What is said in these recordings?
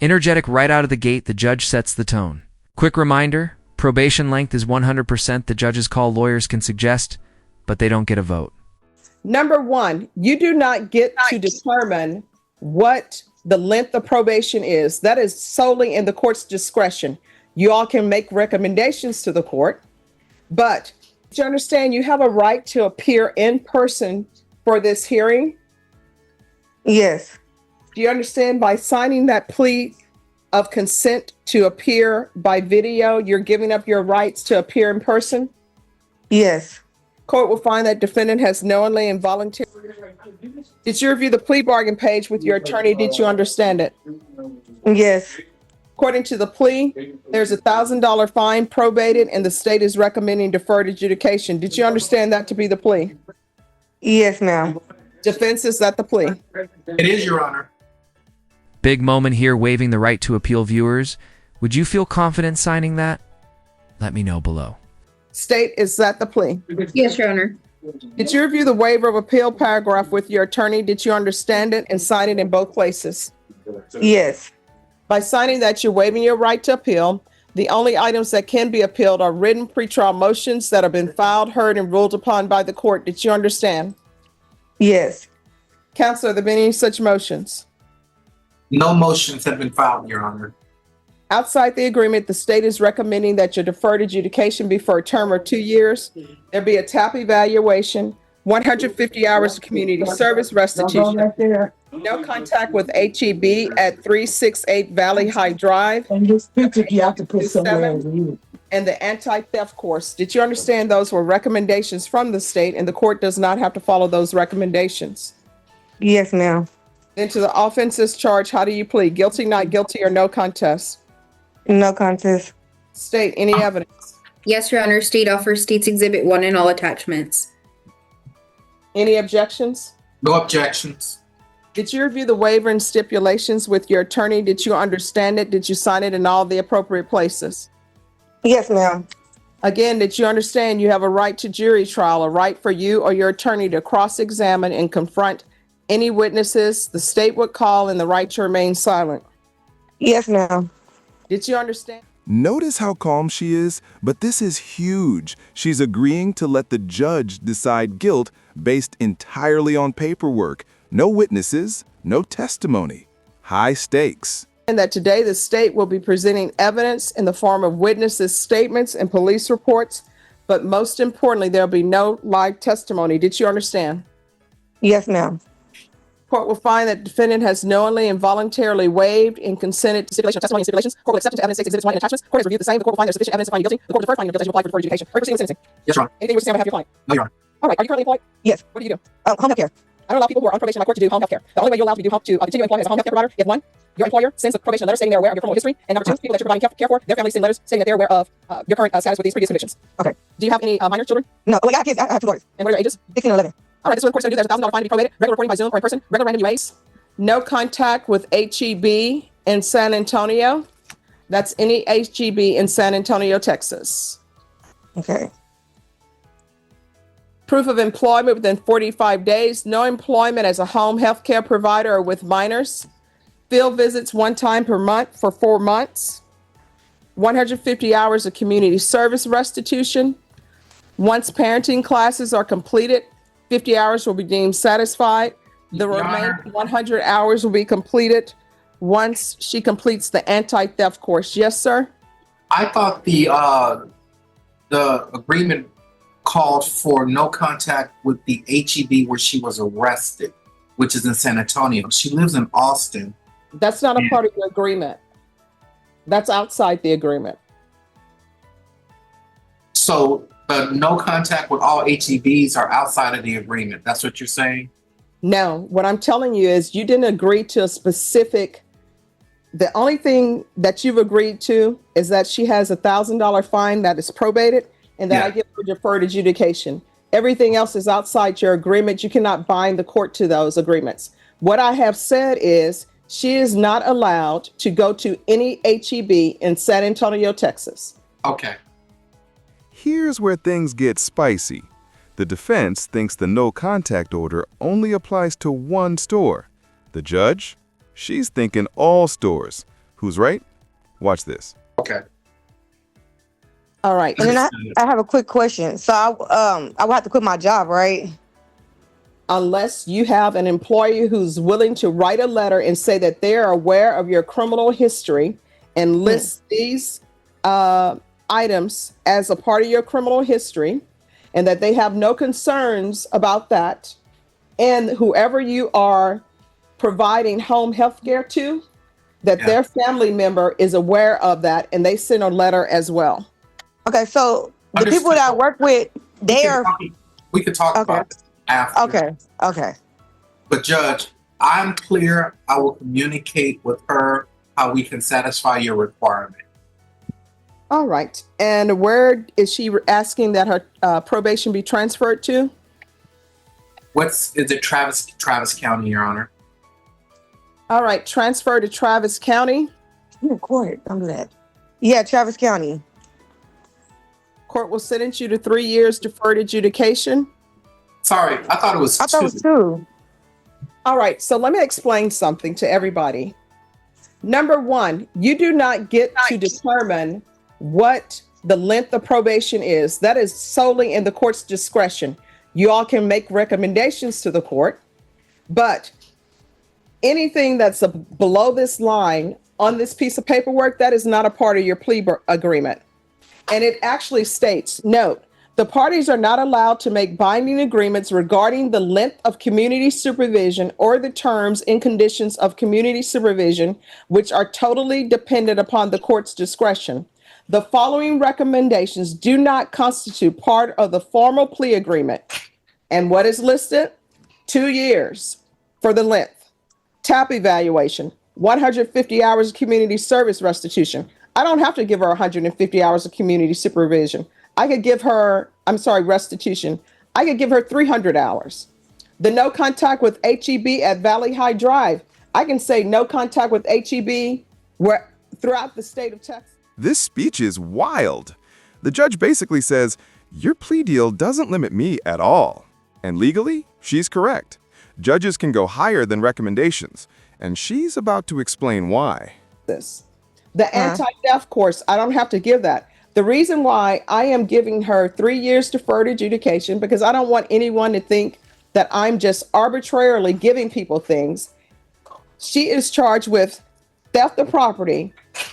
Energetic right out of the gate, the judge sets the tone. Quick reminder, probation length is 100%. The judge's call lawyers can suggest, but they don't get a vote. Number one, you do not get to determine what the length of probation is. That is solely in the court's discretion. You all can make recommendations to the court, but do you understand you have a right to appear in person for this hearing? Yes. Do you understand by signing that plea of consent to appear by video, you're giving up your rights to appear in person? Yes. Court will find that defendant has knowingly and voluntarily. Did you review the plea bargain page with your attorney? Did you understand it? Yes. According to the plea, there's a $1,000 fine probated and the state is recommending deferred adjudication. Did you understand that to be the plea? Yes, ma'am. Defense, is that the plea? It is, Your Honor. Big moment here, waiving the right to appeal. Viewers, would you feel confident signing that? Let me know below. State, is that the plea? Yes, Your Honor. Did you review the waiver of appeal paragraph with your attorney? Did you understand it and sign it in both places? Yes. By signing that, you're waiving your right to appeal. The only items that can be appealed are written pretrial motions that have been filed, heard, and ruled upon by the court. Did you understand? Yes. Counselor, have there been any such motions? No motions have been filed, Your Honor. Outside the agreement, the state is recommending that your deferred adjudication be for a term of 2 years. There be a TAP evaluation, 150 hours of community service restitution, no contact with HEB at 368 Valley High Drive, And this picture you have to put somewhere in you. and the anti-theft course. Did you understand those were recommendations from the state and the court does not have to follow those recommendations? Yes, ma'am. Then to the offenses charge, how do you plead? Guilty, not guilty, or no contest? No contest. State, any evidence? Yes, Your Honor. State offers State's Exhibit 1 and all attachments. Any objections? No objections. Did you review the waiver and stipulations with your attorney? Did you understand it? Did you sign it in all the appropriate places? Yes, ma'am. Again, did you understand you have a right to jury trial, a right for you or your attorney to cross-examine and confront any witnesses the state would call and the right to remain silent? Yes, ma'am. Did you understand? Notice how calm she is, but this is huge. She's agreeing to let the judge decide guilt based entirely on paperwork. No witnesses, no testimony. High stakes. And that today the state will be presenting evidence in the form of witnesses' statements and police reports, but most importantly, there'll be no live testimony. Did you understand? Yes, ma'am. Court will find that defendant has knowingly and voluntarily waived and consented to stipulation of testimony and stipulations. Court will accept into evidence State's Exhibits 1 and attachments. Court has reviewed the same. The court will find there's sufficient evidence to find you guilty. The court will defer finding your guilty to apply for deferred adjudication. Are you proceeding with sentencing? Yes, Your Honor. Anything you wish to say on behalf of your client? No, Your Honor. All right. Are you currently employed? Yes. What do you do? Home health care. I don't allow people who are on probation in my court to do home health care. The only way you're allowed to do continue employment as a home health care provider if one, your employer sends a probation letter stating they're aware of your criminal history, and number two, people that you're providing care for, their families send letters stating that they're aware of your current status with these previous convictions. Okay. Do you have any minor children? No. Oh, I got kids. I have 2 daughters. And what are your ages? 16 and 11. All right. This is what the court's going to do. There's a $1,000 fine to be probated. Regular reporting by Zoom or in person. Regular random UAs. No contact with HEB in San Antonio. That's any HEB in San Antonio, Texas. Okay. Proof of employment within 45 days. No employment as a home health care provider or with minors. Field visits 1 time per month for 4 months. 150 hours of community service restitution. Once parenting classes are completed, 50 hours will be deemed satisfied. The Your remaining Honor. 100 hours will be completed once she completes the anti-theft course. Yes, sir? I thought the agreement called for no contact with the HEB where she was arrested, which is in San Antonio. She lives in Austin. That's not a part of the agreement. That's outside the agreement. So no contact with all HEBs are outside of the agreement. That's what you're saying? No, what I'm telling you is you didn't agree to a specific. The only thing that you've agreed to is that she has a $1,000 fine that is probated and that I give her deferred adjudication. Everything else is outside your agreement. You cannot bind the court to those agreements. What I have said is she is not allowed to go to any HEB in San Antonio, Texas. Okay. Here's where things get spicy. The defense thinks the no contact order only applies to one store. The judge? She's thinking all stores. Who's right? Watch this. Okay. All right. And then I have a quick question. So I would have to quit my job, right? Unless you have an employer who's willing to write a letter and say that they are aware of your criminal history and list these items as a part of your criminal history, and that they have no concerns about that, and whoever you are providing home health care to, that their family member is aware of that, and they send a letter as well. Okay, so the Understood. people that I work with, We could talk about this after. Okay. But Judge, I'm clear. I will communicate with her how we can satisfy your requirement. All right. And where is she asking that her probation be transferred to? Is it Travis County, Your Honor? All right. Transfer to Travis County. Court, don't do that. Yeah, Travis County. Court will sentence you to 3 years deferred adjudication. Sorry, I thought it was I thought it was 2. All right. So let me explain something to everybody. Number one, you do not get to determine what the length of probation is. That is solely in the court's discretion. You all can make recommendations to the court, but anything that's below this line on this piece of paperwork, that is not a part of your plea agreement. And it actually states, note, the parties are not allowed to make binding agreements regarding the length of community supervision or the terms and conditions of community supervision, which are totally dependent upon the court's discretion. The following recommendations do not constitute part of the formal plea agreement. And what is listed? 2 years for the length. TAP evaluation, 150 hours of community service restitution. I don't have to give her 150 hours of community supervision. I could give her, restitution. I could give her 300 hours. The no contact with HEB at Valley High Drive. I can say no contact with HEB throughout the state of Texas. This speech is wild. The judge basically says, your plea deal doesn't limit me at all. And legally, she's correct. Judges can go higher than recommendations, and she's about to explain why. The anti-theft course, I don't have to give that. The reason why I am giving her 3 years deferred adjudication, because I don't want anyone to think that I'm just arbitrarily giving people things. She is charged with theft of property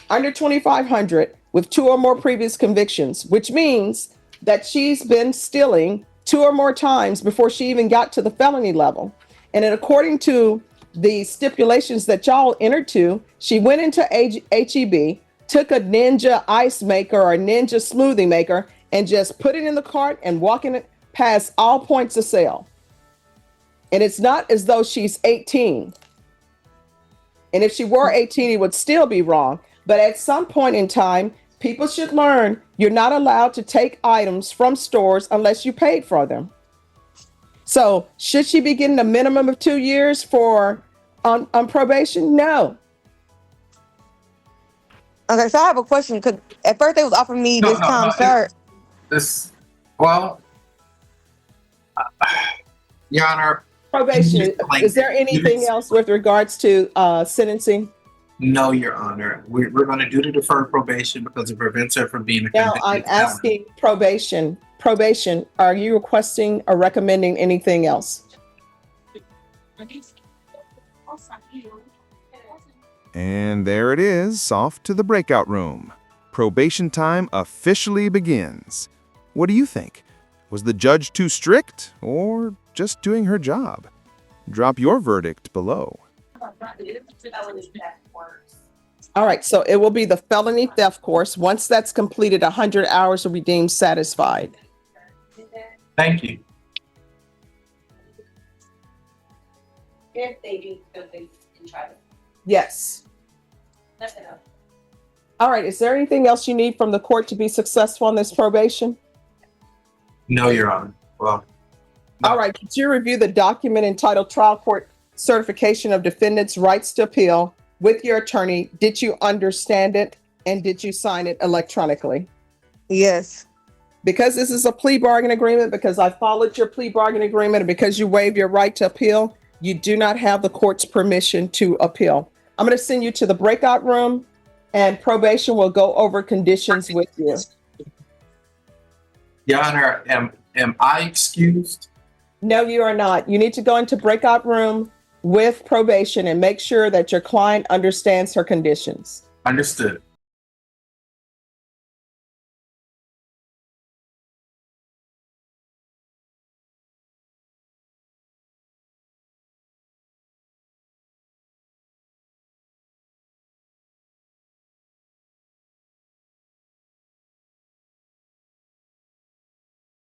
under $2,500 with 2 or more previous convictions, which means that she's been stealing 2 or more times before she even got to the felony level. And then according to the stipulations that y'all entered to, she went into HEB, took a Ninja ice maker or Ninja smoothie maker and just put it in the cart and walking it past all points of sale. And it's not as though she's 18. And if she were 18, it would still be wrong. But at some point in time, people should learn you're not allowed to take items from stores unless you paid for them. So should she be getting a minimum of 2 years on probation? No. Okay, so I have a question. Cause at first they was offering me sir. Your Honor. Probation. Is there anything else with regards to sentencing? No, Your Honor. We're going to do the deferred probation because it prevents her from being a convicted Now I'm felon. asking probation. Probation. Are you requesting or recommending anything else? And there it is, off to the breakout room. Probation time officially begins. What do you think? Was the judge too strict or just doing her job? Drop your verdict below. All right, so it will be the felony theft course. Once that's completed, 100 hours will be deemed satisfied. Thank you. If they do something and try to. Yes. That's enough. All right, is there anything else you need from the court to be successful on this probation? No, Your Honor. Well, no. All right, could you review the document entitled Trial Court Certification of Defendant's Rights to Appeal with your attorney? Did you understand it and did you sign it electronically? Yes. Because this is a plea bargain agreement, because I followed your plea bargain agreement, and because you waived your right to appeal, you do not have the court's permission to appeal. I'm going to send you to the breakout room and probation will go over conditions with you. Your Honor, am I excused? No, you are not. You need to go into breakout room with probation and make sure that your client understands her conditions. Understood.